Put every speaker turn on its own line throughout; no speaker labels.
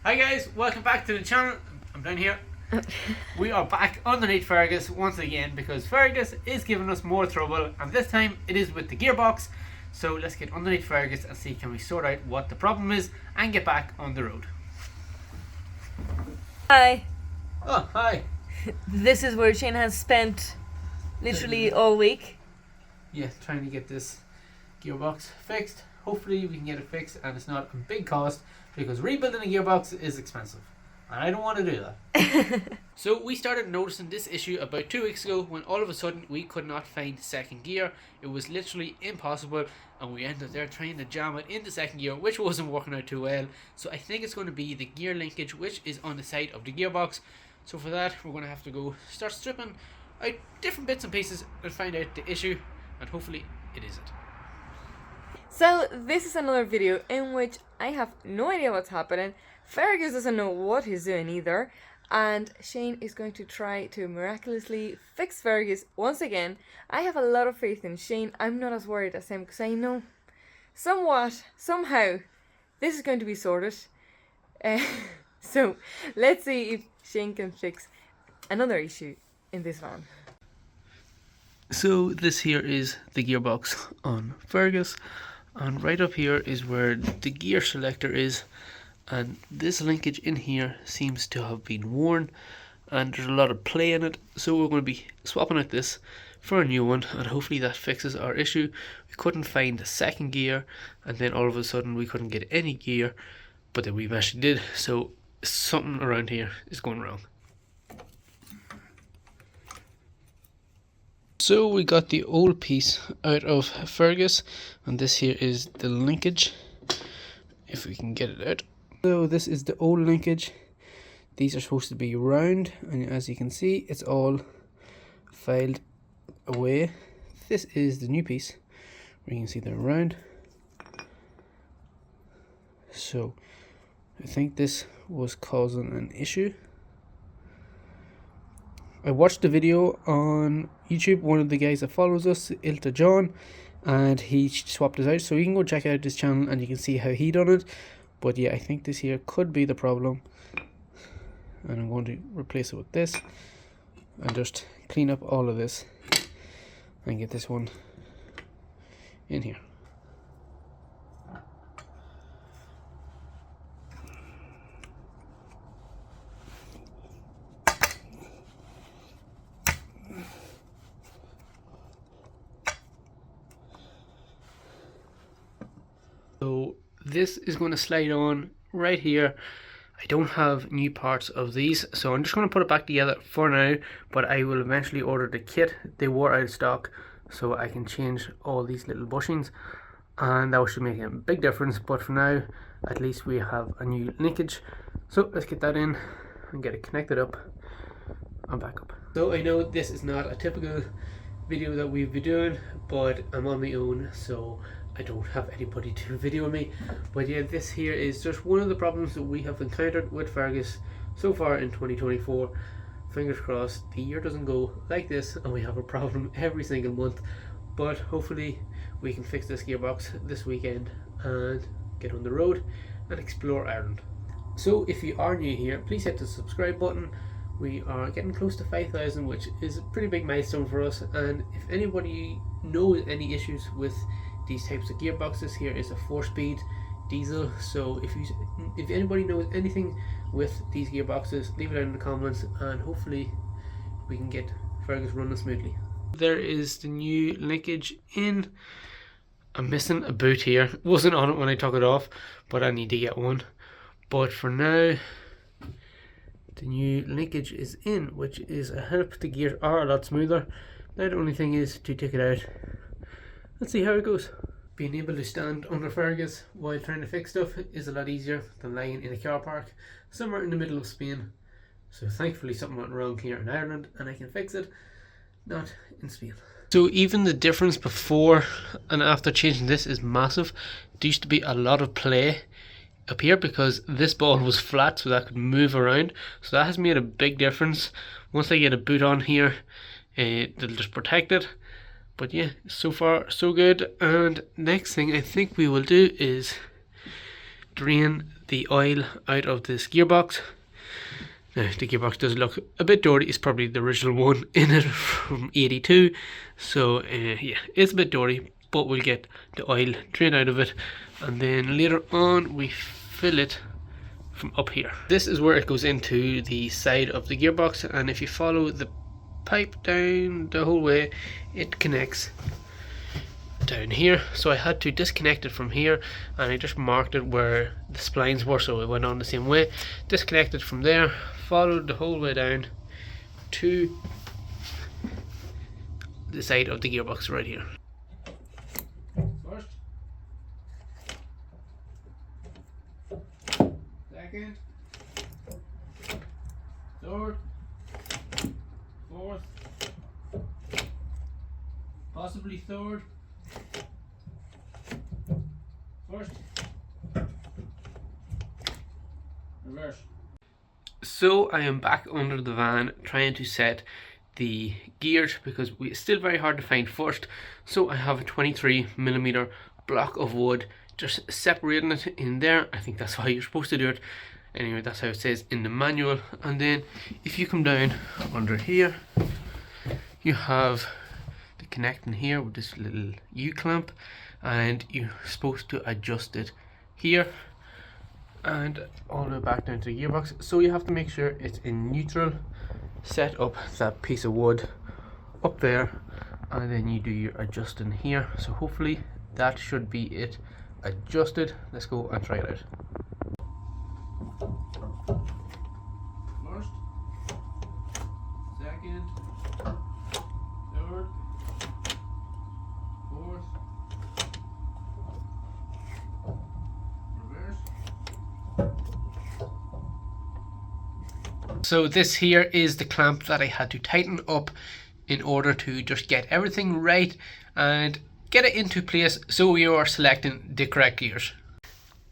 Hi guys, welcome back to the channel. I'm down here. We are back underneath Fergus once again because Fergus is giving us more trouble, and this time it is with the gearbox. So let's get underneath Fergus and see can we sort out what the problem is and get back on the road.
Hi.
Oh, hi.
This is where Shane has spent literally all week.
Yeah, trying to get this gearbox fixed. Hopefully we can get it fixed and it's not a big cost, because rebuilding a gearbox is expensive and I don't want to do that. So we started noticing this issue about 2 weeks ago when all of a sudden we could not find second gear. It was literally impossible and we ended up there trying to jam it into second gear, which wasn't working out too well. So I think it's going to be the gear linkage which is on the side of the gearbox. So for that we're going to have to go start stripping out different bits and pieces and find out the issue, and hopefully it is it.
So this is another video in which I have no idea what's happening. Fergus doesn't know what he's doing either, and Shane is going to try to miraculously fix Fergus once again. I have a lot of faith in Shane. I'm not as worried as him because I know somehow this is going to be sorted. So let's see if Shane can fix another issue in this van.
So this here is the gearbox on Fergus, and right up here is where the gear selector is, and this linkage in here seems to have been worn and there's a lot of play in it. So we're going to be swapping out this for a new one, and hopefully that fixes our issue. We couldn't find the second gear, and then all of a sudden we couldn't get any gear, but then we actually did. So something around here is going wrong. So we got the old piece out of Fergus, and this here is the linkage, if we can get it out. So this is the old linkage. These are supposed to be round, and as you can see it's all filed away. This is the new piece where you can see they're round. So I think this was causing an issue. I watched the video on YouTube, one of the guys that follows us, 𝗙𝗢𝗟𝗟𝗦, and he swapped it out, so you can go check out his channel and you can see how he done it. But yeah, I think this here could be the problem, and I'm going to replace it with this and just clean up all of this and get this one in here. So this is going to slide on right here. I don't have new parts of these, so I'm just going to put it back together for now, but I will eventually order the kit. They were out of stock, so I can change all these little bushings, and that should make a big difference. But for now, at least we have a new linkage. So let's get that in and get it connected up and back up. So I know this is not a typical video that we've been doing, but I'm on my own, so I don't have anybody to video me. But yeah, this here is just one of the problems that we have encountered with Fergus so far in 2024. Fingers crossed the year doesn't go like this and we have a problem every single month, but hopefully we can fix this gearbox this weekend and get on the road and explore Ireland. So if you are new here, please hit the subscribe button. We are getting close to 5,000, which is a pretty big milestone for us, and if anybody knows any issues with these types of gearboxes, here is a 4-speed diesel. So if anybody knows anything with these gearboxes, leave it out in the comments and hopefully we can get Fergus running smoothly. There is the new linkage in. I'm missing a boot here. It wasn't on it when I took it off, but I need to get one. But for now, the new linkage is in, which is a help. The gears are a lot smoother. Now the only thing is to take it out. Let's see how it goes. Being able to stand under Fergus while trying to fix stuff is a lot easier than lying in a car park somewhere in the middle of Spain. So thankfully something went wrong here in Ireland and I can fix it, not in Spain. So even the difference before and after changing this is massive. There used to be a lot of play up here because this ball was flat, so that could move around. So that has made a big difference. Once I get a boot on here, it'll just protect it. But yeah, so far so good. And next thing I think we will do is drain the oil out of this gearbox. Now the gearbox does look a bit dirty. It's probably the original one in it from 82, so yeah, it's a bit dirty, but we'll get the oil drained out of it, and then later on we fill it from up here. This is where it goes into the side of the gearbox, and if you follow the pipe down the whole way, it connects down here. So I had to disconnect it from here, and I just marked it where the splines were, so it went on the same way. Disconnected from there, followed the whole way down to the side of the gearbox right here. First, second, third, fourth, possibly third, first, reverse. So I am back under the van trying to set the gears, because it's still very hard to find first. So I have a 23mm block of wood, just separating it in there. I think that's how you're supposed to do it. Anyway, that's how it says in the manual. And then if you come down under here, you have the connecting here with this little U-clamp, and you're supposed to adjust it here and all the way back down to the gearbox. So you have to make sure it's in neutral, set up that piece of wood up there, and then you do your adjusting here. So hopefully that should be it adjusted. Let's go and try it out. First, second, third, fourth, reverse. So this here is the clamp that I had to tighten up in order to just get everything right and get it into place so we are selecting the correct gears.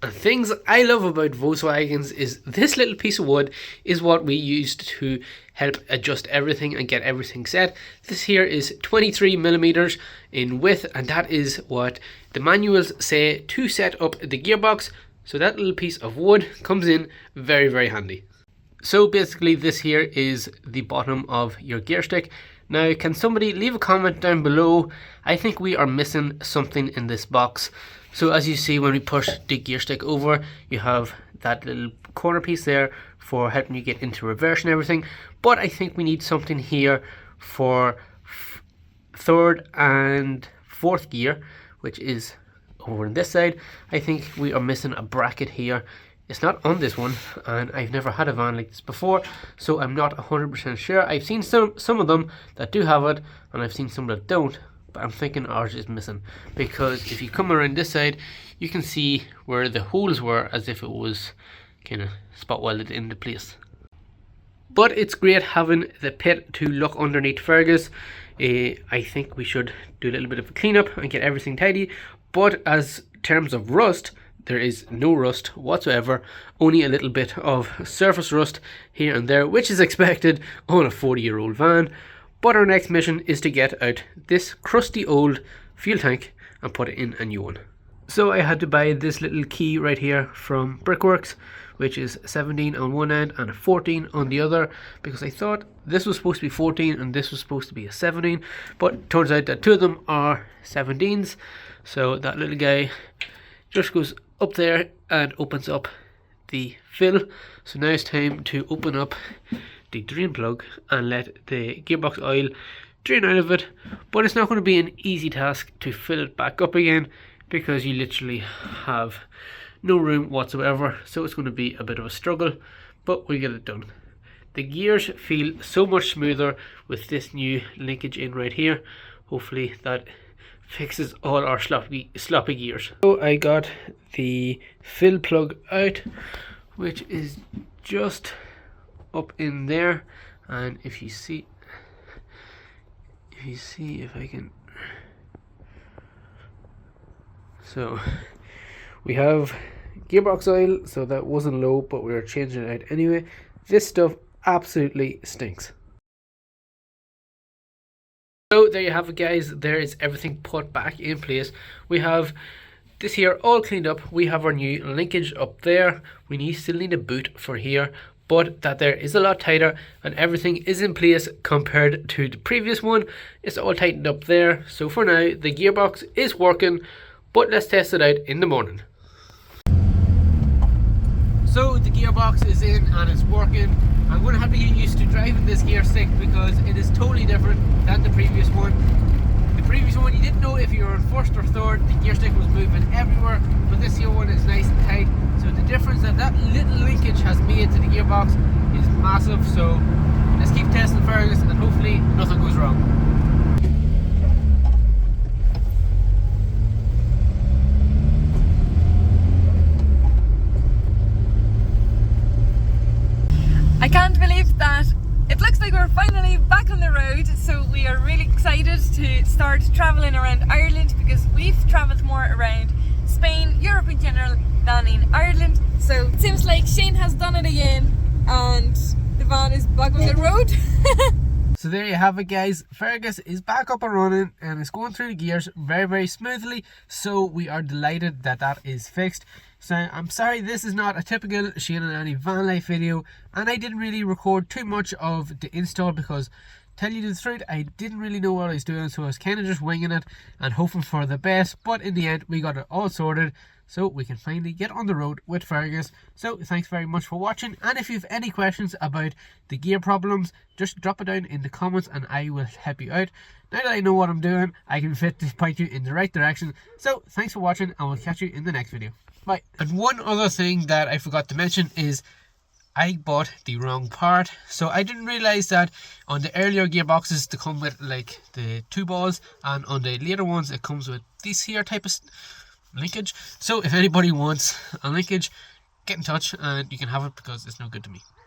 And things I love about Volkswagens is this little piece of wood is what we used to help adjust everything and get everything set. This here is 23mm in width, and that is what the manuals say to set up the gearbox. So that little piece of wood comes in very, very handy. So basically this here is the bottom of your gear stick. Now, can somebody leave a comment down below? I think we are missing something in this box. So as you see, when we push the gear stick over, you have that little corner piece there for helping you get into reverse and everything. But I think we need something here for third and fourth gear, which is over on this side. I think we are missing a bracket here. It's not on this one, and I've never had a van like this before, so I'm not 100% sure. I've seen some of them that do have it, and I've seen some that don't, but I'm thinking ours is missing, because if you come around this side, you can see where the holes were as if it was kind of spot welded into place. But it's great having the pit to look underneath Fergus. I think we should do a little bit of a cleanup and get everything tidy, but as terms of rust, there is no rust whatsoever, only a little bit of surface rust here and there, which is expected on a 40-year-old van. But our next mission is to get out this crusty old fuel tank and put it in a new one. So I had to buy this little key right here from Brickworks, which is 17 on one end and a 14 on the other, because I thought this was supposed to be 14 and this was supposed to be a 17, but it turns out that two of them are 17s. So that little guy just goes up there and opens up the fill. So now it's time to open up the drain plug and let the gearbox oil drain out of it, but it's not going to be an easy task to fill it back up again, because you literally have no room whatsoever. So it's going to be a bit of a struggle, but we'll get it done. The gears feel so much smoother with this new linkage in right here. Hopefully that fixes all our sloppy gears. So I got the fill plug out, which is just up in there, and if you see if I can, so we have gearbox oil, so that wasn't low, but we were changing it out anyway. This stuff absolutely stinks. So there you have it, guys. There is everything put back in place. We have this here all cleaned up. We have our new linkage up there. We still need a boot for here, but that there is a lot tighter and everything is in place compared to the previous one. It's all tightened up there. So for now the gearbox is working, but let's test it out in the morning. So the gearbox is in and it's working. I'm going to have to get used to driving this gear stick because it is totally different than the previous one. The previous one, you didn't know if you were in first or third, the gear stick was moving everywhere, but this here one is nice and tight. So the difference that little linkage has made to the gearbox is massive. So let's keep testing Fergus and hopefully nothing goes wrong.
I can't believe that it looks like we're finally back on the road, so we are really excited to start travelling around Ireland because we've travelled more around Spain, Europe in general than in Ireland. So it seems like Shane has done it again and the van is back on the road.
So there you have it, guys. Fergus is back up and running and it's going through the gears very smoothly, so we are delighted that that is fixed. So I'm sorry this is not a typical Shane and Annie van life video, and I didn't really record too much of the install because, tell you the truth, I didn't really know what I was doing, so I was kind of just winging it and hoping for the best. But in the end we got it all sorted, so we can finally get on the road with Fergus. So thanks very much for watching, and if you have any questions about the gear problems, just drop it down in the comments and I will help you out. Now that I know what I'm doing, I can point you in the right direction. So thanks for watching and we'll catch you in the next video. Bye. And one other thing that I forgot to mention is I bought the wrong part. So I didn't realize that on the earlier gearboxes they come with like the 2 balls, and on the later ones it comes with this here type of linkage. So if anybody wants a linkage, get in touch and you can have it because it's no good to me.